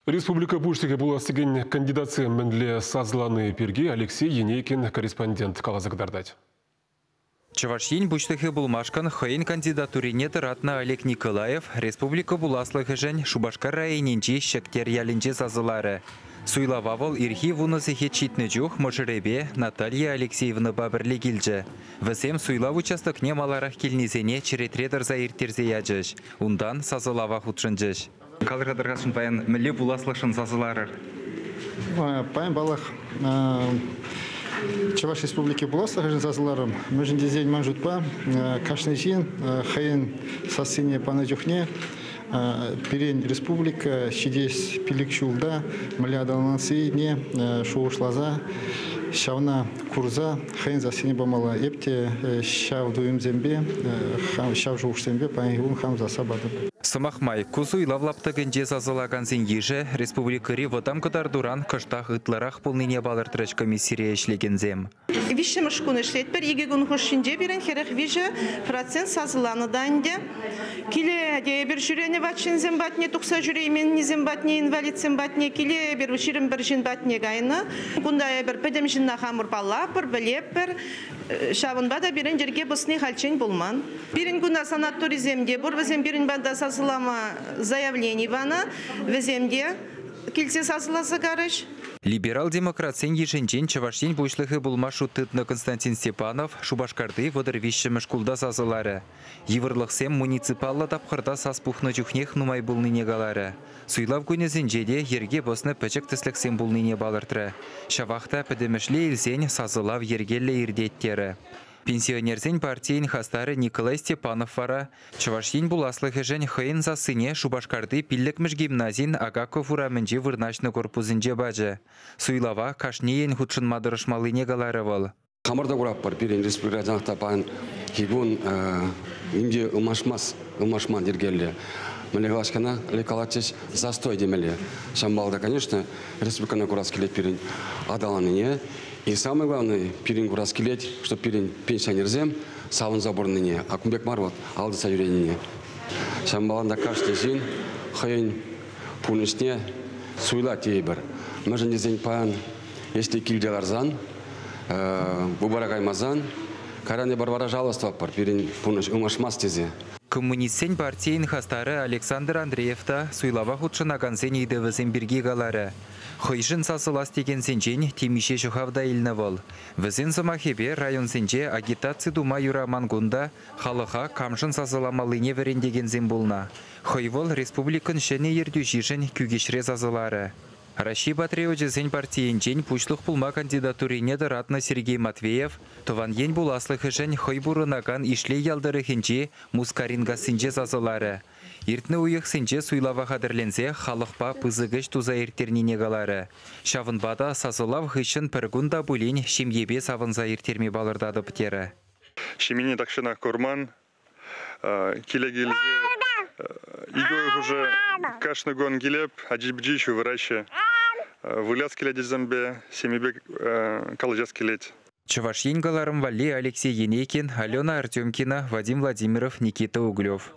Республика Пуштеге буластыгын кандидация мінле сазланы перге Алексей Енейкин, корреспондент Калазагдардать. Чавашин буштыхы булмашкан хайын кандидатурине ратна Олег Николаев республика буласлығы жен Шубашкар районинчи шектер ялинче сазылары. Суйлававал ирхи вунысыхе читны жух мажыребе Наталья Алексеевна бабірлі келжі. Візем суйлав участокне маларах келнезене черетредер заиртерзе яджыш. Ундан сазылава худшынжыш. Калырғадырғасын паян мүлі буласлықшын сазыларыр? Паян балақ Чаваш республики буласлықшын сазыларым. Мүжін дезен ман жұтпа, кашны жин, хайын сасыне паны жүхне, Перен республика, шидес пилік шулда, мүлі адалансы не шуышлаза, шавна курза, хайын засыне бамала епте, шав дуым зембе, шав жуыш зембе, паян хам засабады. Сымахмай, кузуй лавлаптығын жез азылаган ежі республикари водам кадар дуран кыштақ ытларах полныне балыртырыш комиссирия ішлеген Више мышкуны шлетпер, иге гун хушинже берен херек виже процент сазыланы данде. Киле бір жүрені ватшин зембатне, тұқса жүреймен зембатне, инвалид зембатне, киле бір ширим бір жин батне гайны. Кунда бір педем жинна хамыр балапыр, білеппер, шавынбада берен жерге бұсны халчен болман. Берен гуна санаториземде, бұр візем берен банда сазылама заявление вана, віземде келсе сазыласы қарыш. Либерал-демократ еженчен Чавашин бушлығы булмашу тытны Константин Степанов Шубашкарды водыр вишші шкулда сазылары. Евырлықсем муниципалла тапқырда саспухны жүхнех нумай булныне галары. Суйлав көнезін жеде ерге босны пәчік тісліксен булныне балыртыры. Шавақта пәдемішлі елзен сазылав ергелі ирдеттері. Пенсионерзен партийын хастары Николай Степанов вара. Чавашин буласлығы жен хайын засыне Шубашкарды пиллікміш гимназин Агаков урамынже вырнашны корпузынже бажы. Суйлава кашнейен худшын мадырышмалыне галары вал. Қамырда құрап бар, берен республикадан тапайын хигун имде умашман дергелі. Мелегалашкана лекалатчеш застой демелі. Шамбалда, конечно, республикана курас келет перен адаланыне. И самое главное, перен курас келет, что перен пенсионерзем савын заборныне, а кумбек марват алды саюренине. Шамбаланда каждый зин, хайын пунышне суйла тейбір. Мәжін дезен паян, если килделарзан, бубарагаймазан, каране барбара жалоства пар, перен пуныш умашмас тезе. Коммунистсен партийын хастары Александр Андреевта суйлава худшына гансен едевізен бірге галары. Хойшын сасылас деген сенчен темише шухавда илні вол. Візен замахебе район сенче агитация дума юраман гунда халыға камшын сасыламалыне верен деген зен болна. Хойвол республикын шәне ерду жишін күгешре сасылары. Раши Батреоджезен партиенчен пучлық пулма кандидатурине ратна Сергей Матвеев, тован ен буласлығы жен хойбурынаган ишле ялдары хенче мускаринга сенче сазылары. Иртні уйық сенче суйлава қадырленсе халықпа пызығыш туза ертернене галары. Шавынбада сазылав хышын піргунда бұлен шемебе савынза ертерме балырдады бітері. Шемені такшына корман, келегелзе Игорь уже кашны гон гилеп, аджибджичу выраща. Выляз келет зембе, семибе калыжас келет. Чавашин галарым вали Алексей Енейкин, Алена Артемкина, Вадим Владимиров, Никита Углев.